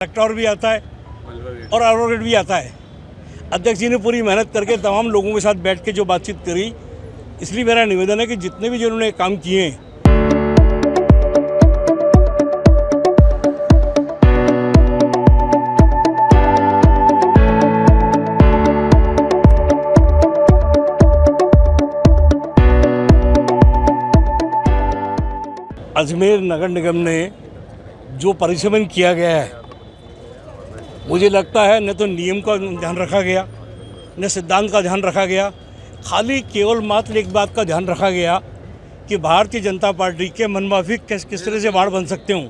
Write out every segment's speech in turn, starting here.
Collector भी आता है और एडवोकेट भी आता है। अध्यक्ष जी ने पूरी मेहनत करके तमाम लोगों के साथ बैठ के जो बातचीत करी, इसलिए मेरा निवेदन है कि जितने भी जिन्होंने काम किए हैं अजमेर नगर निगम ने जो परिश्रम किया गया है, मुझे लगता है न तो नियम का ध्यान रखा गया, न सिद्धांत का ध्यान रखा गया, खाली केवल मात्र एक बात का ध्यान रखा गया कि भारतीय जनता पार्टी के मनमाफिक किस तरह से वार्ड बन सकते हों।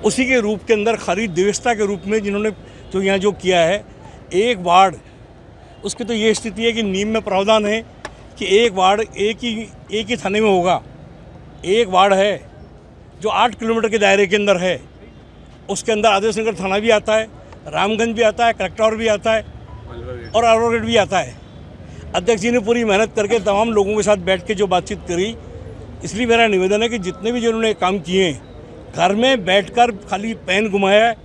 उसी के रूप के अंदर खाली दिव्यता के रूप में जिन्होंने जो यहाँ जो किया है, एक वार्ड, उसकी तो ये स्थिति है कि नियम में प्रावधान है कि एक वार्ड एक ही थाने में होगा। एक वार्ड है जो 8 किलोमीटर के दायरे के अंदर है, उसके अंदर आदेश नगर थाना भी आता है, रामगंज भी आता है, कलेक्टर भी आता है और एडवोकेट भी आता है। अध्यक्ष जी ने पूरी मेहनत करके तमाम लोगों के साथ बैठ के जो बातचीत करी, इसलिए मेरा निवेदन है कि जितने भी जिन्होंने काम किए हैं, घर में बैठकर खाली पेन घुमाया है।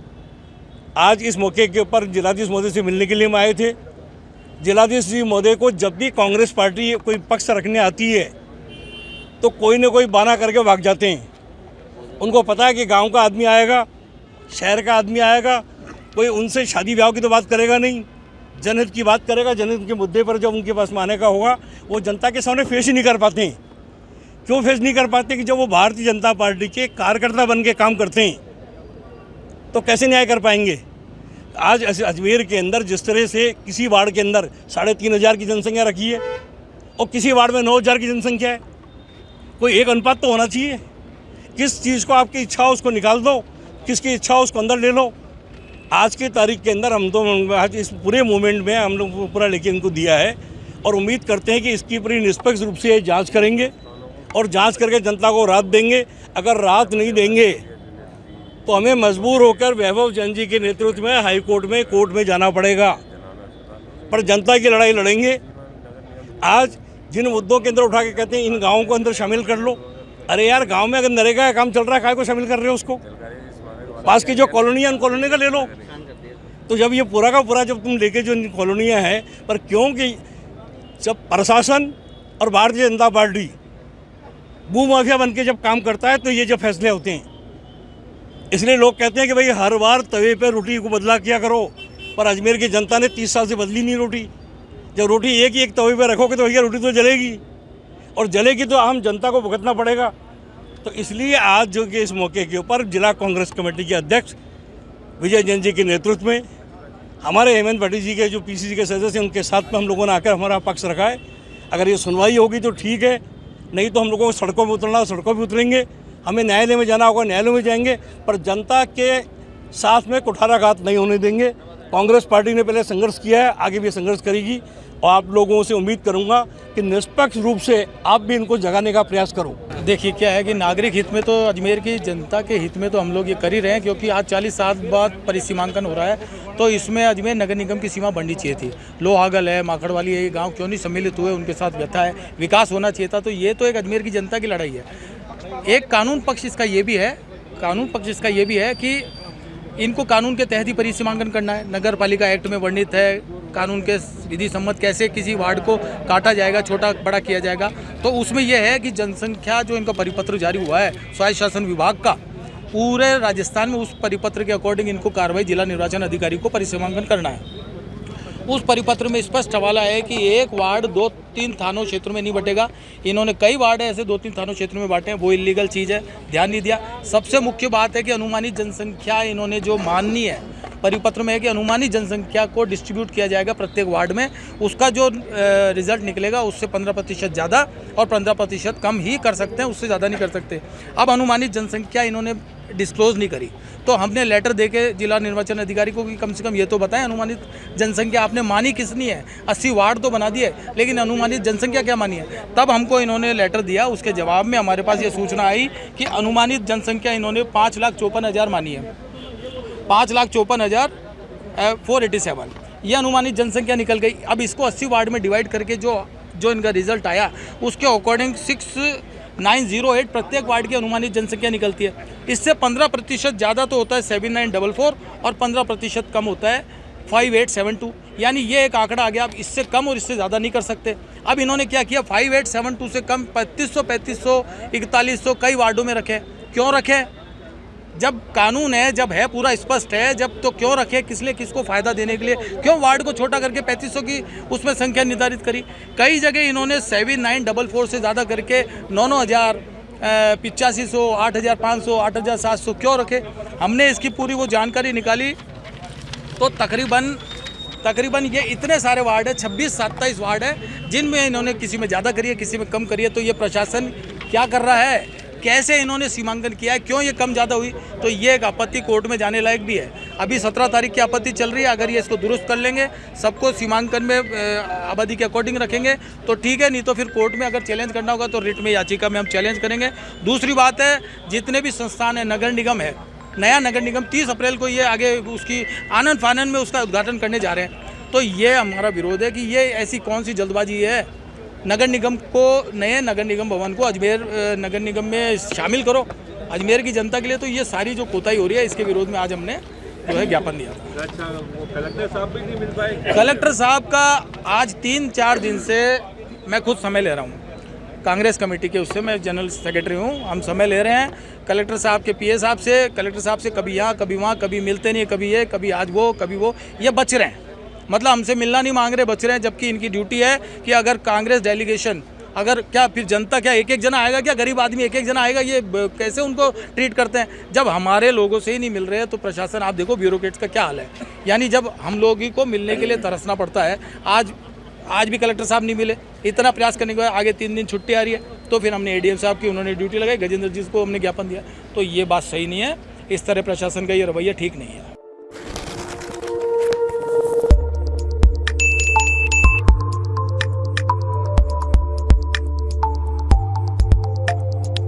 आज इस मौके के ऊपर जिलाधीश महोदय से मिलने के लिए हम आए थे। जिलाधीश जी महोदय को जब भी कांग्रेस पार्टी कोई पक्ष रखने आती है तो कोई न कोई बहाना करके भाग जाते हैं। उनको पता है कि गांव का आदमी आएगा, शहर का आदमी आएगा, कोई उनसे शादी ब्याह की तो बात करेगा नहीं, जनहित की बात करेगा। जनहित के मुद्दे पर जब उनके पास में आने का होगा, वो जनता के सामने फेस ही नहीं कर पाते हैं। क्यों फेस नहीं कर पाते? कि जब वो भारतीय जनता पार्टी के कार्यकर्ता बन के काम करते हैं तो कैसे न्याय कर पाएंगे। आज अजमेर के अंदर जिस तरह से किसी वार्ड के अंदर 3,500 की जनसंख्या रखी है और किसी वार्ड में 9,000 की जनसंख्या है, कोई एक अनुपात तो होना चाहिए। किस चीज़ को आपकी इच्छा हो उसको निकाल दो, किसकी इच्छा हो उसको अंदर ले लो। आज की तारीख के अंदर हम तो आज इस पूरे मूवमेंट में हम लोग पूरा लेके इनको दिया है और उम्मीद करते हैं कि इसकी पूरी निष्पक्ष रूप से जांच करेंगे और जांच करके जनता को राहत देंगे। अगर राहत नहीं देंगे तो हमें मजबूर होकर वैभव जैन जी के नेतृत्व में हाई कोर्ट में कोर्ट में जाना पड़ेगा, पर जनता की लड़ाई लड़ेंगे। आज जिन मुद्दों के अंदर उठा के कहते हैं इन गाँवों को अंदर शामिल कर लो, अरे यार गांव में अगर नरेगा का काम चल रहा है, काय को शामिल कर रहे हो उसको? पास की जो कॉलोनी है उन कॉलोनी का ले लो। तो जब ये पूरा का पूरा जब तुम लेके जो कॉलोनियाँ हैं, पर क्योंकि जब प्रशासन और भारतीय जनता पार्टी भू माफिया बन के जब काम करता है तो ये जो फैसले होते हैं। इसलिए लोग कहते हैं कि भाई हर बार तवे पर रोटी को बदला किया करो, पर अजमेर की जनता ने 30 साल से बदली नहीं रोटी। जब रोटी एक तवे पर रखोगे तो भैया रोटी तो जलेगी, और जलेगी तो आम जनता को भुगतना पड़ेगा। तो इसलिए आज जो कि इस मौके के ऊपर जिला कांग्रेस कमेटी के अध्यक्ष विजय जैन जी के नेतृत्व में हमारे हेमंत भट्टी जी के जो पीसीसी के सदस्य हैं, उनके साथ में हम लोगों ने आकर हमारा पक्ष रखा है। अगर ये सुनवाई होगी तो ठीक है, नहीं तो हम लोगों को सड़कों में उतरना सड़कों पर उतरेंगे, हमें न्यायालय में जाना होगा न्यायालय में जाएंगे, पर जनता के साथ में कुठाराघात नहीं होने देंगे। कांग्रेस पार्टी ने पहले संघर्ष किया है, आगे भी संघर्ष करेगी और आप लोगों से उम्मीद करूंगा कि निष्पक्ष रूप से आप भी इनको जगाने का प्रयास करो। देखिए क्या है कि नागरिक हित में तो अजमेर की जनता के हित में तो हम लोग ये कर ही रहे हैं, क्योंकि आज 40 साल बाद परिसीमांकन हो रहा है, तो इसमें अजमेर नगर निगम की सीमा बढ़नी चाहिए थी। लोहागल है, माखड़वाली है, ये गाँव क्यों नहीं सम्मिलित हुए, उनके साथ व्यथा है, विकास होना चाहिए था। तो ये तो एक अजमेर की जनता की लड़ाई है। एक कानून पक्ष इसका ये भी है कि इनको कानून के तहत ही परिसीमांकन करना है। नगर पालिका एक्ट में वर्णित है कानून के विधि सम्मत कैसे किसी वार्ड को काटा जाएगा, छोटा बड़ा किया जाएगा। तो उसमें यह है कि जनसंख्या जो इनका परिपत्र जारी हुआ है स्वायत्त शासन विभाग का, पूरे राजस्थान में उस परिपत्र के अकॉर्डिंग इनको कार्रवाई जिला निर्वाचन अधिकारी को परिसीमांकन करना है। उस परिपत्र में स्पष्ट हवाला है कि एक वार्ड 2-3 थानों क्षेत्रों में नहीं बटेगा। इन्होंने कई वार्ड ऐसे 2-3 थानों क्षेत्रों में बांटे हैं, वो इलीगल चीज़ है, ध्यान नहीं दिया। सबसे मुख्य बात है कि अनुमानित जनसंख्या इन्होंने जो माननी है परिपत्र में है कि अनुमानित जनसंख्या को डिस्ट्रीब्यूट किया जाएगा प्रत्येक वार्ड में, उसका जो रिजल्ट निकलेगा उससे 15% ज़्यादा और 15% कम ही कर सकते हैं, उससे ज़्यादा नहीं कर सकते। अब अनुमानित जनसंख्या इन्होंने डिस्क्लोज नहीं करी, तो हमने लेटर देके जिला निर्वाचन अधिकारी को कि कम से कम ये तो बताएं अनुमानित जनसंख्या आपने मानी किसनी है। 80 वार्ड तो बना दिए, लेकिन अनुमानित जनसंख्या क्या मानी है। तब हमको इन्होंने लेटर दिया, उसके जवाब में हमारे पास ये सूचना आई कि अनुमानित जनसंख्या इन्होंने 5,54,000 मानी है। 5,54,487 ये अनुमानित जनसंख्या निकल गई। अब इसको 80 वार्ड में डिवाइड करके जो इनका रिजल्ट आया उसके अकॉर्डिंग 6908 प्रत्येक वार्ड की अनुमानित जनसंख्या निकलती है। इससे 15% ज़्यादा तो होता है 7944 और 15% कम होता है 5872, यानी ये एक आंकड़ा आ गया। अब इससे कम और इससे ज़्यादा नहीं कर सकते। अब इन्होंने क्या किया, 5872 से कम 3500 4100 कई वार्डों में रखे। क्यों रखे? जब कानून है, जब है पूरा स्पष्ट है, जब तो क्यों रखे, किस लिए, किसको फ़ायदा देने के लिए, क्यों वार्ड को छोटा करके 3500 की उसमें संख्या निर्धारित करी। कई जगह इन्होंने 7944 से ज़्यादा करके 9000 8500 8500 8700 क्यों रखे। हमने इसकी पूरी वो जानकारी निकाली तो तकरीबन ये इतने सारे वार्ड है, 26-27 वार्ड है, जिनमें इन्होंने किसी में ज़्यादा करी है, किसी में कम करी है। तो ये प्रशासन क्या कर रहा है, कैसे इन्होंने सीमांकन किया है, क्यों ये कम ज़्यादा हुई, तो ये एक आपत्ति कोर्ट में जाने लायक भी है। अभी 17 तारीख की आपत्ति चल रही है। अगर ये इसको दुरुस्त कर लेंगे, सबको सीमांकन में आबादी के अकॉर्डिंग रखेंगे तो ठीक है, नहीं तो फिर कोर्ट में अगर चैलेंज करना होगा तो रिट में, याचिका में हम चैलेंज करेंगे। दूसरी बात है, जितने भी संस्थान है, नगर निगम है, नया नगर निगम 30 अप्रैल को ये आगे उसकी आनन फानन में उसका उद्घाटन करने जा रहे हैं। तो ये हमारा विरोध है कि ये ऐसी कौन सी जल्दबाजी है। नगर निगम को, नए नगर निगम भवन को अजमेर नगर निगम में शामिल करो अजमेर की जनता के लिए। तो ये सारी जो कोताही हो रही है, इसके विरोध में आज हमने जो है ज्ञापन दिया था। अच्छा, वो कलेक्टर साहब भी नहीं मिल पाए? कलेक्टर साहब का आज 3-4 दिन से मैं खुद समय ले रहा हूँ, कांग्रेस कमेटी के उससे, मैं जनरल सेक्रेटरी हूँ, हम समय ले रहे हैं कलेक्टर साहब के पीए साहब से, कलेक्टर साहब से कभी यहाँ कभी वहाँ, कभी मिलते नहीं, कभी ये कभी आज वो कभी वो, ये बच रहे हैं, मतलब हमसे मिलना नहीं मांग रहे, बच रहे हैं। जबकि इनकी ड्यूटी है कि अगर कांग्रेस डेलीगेशन, अगर क्या फिर जनता क्या एक जना आएगा, क्या गरीब आदमी एक जना आएगा, ये कैसे उनको ट्रीट करते हैं। जब हमारे लोगों से ही नहीं मिल रहे हैं तो प्रशासन, आप देखो ब्यूरोक्रेट्स का क्या हाल है, यानी जब हम लोगों को मिलने के लिए तरसना पड़ता है। आज भी कलेक्टर साहब नहीं मिले, इतना प्रयास करने के बाद आगे 3 दिन छुट्टी आ रही है, तो फिर हमने एडीएम साहब की, उन्होंने ड्यूटी लगाई, गजेंद्र जी को हमने ज्ञापन दिया। तो ये बात सही नहीं है, इस तरह प्रशासन का ये रवैया ठीक नहीं है।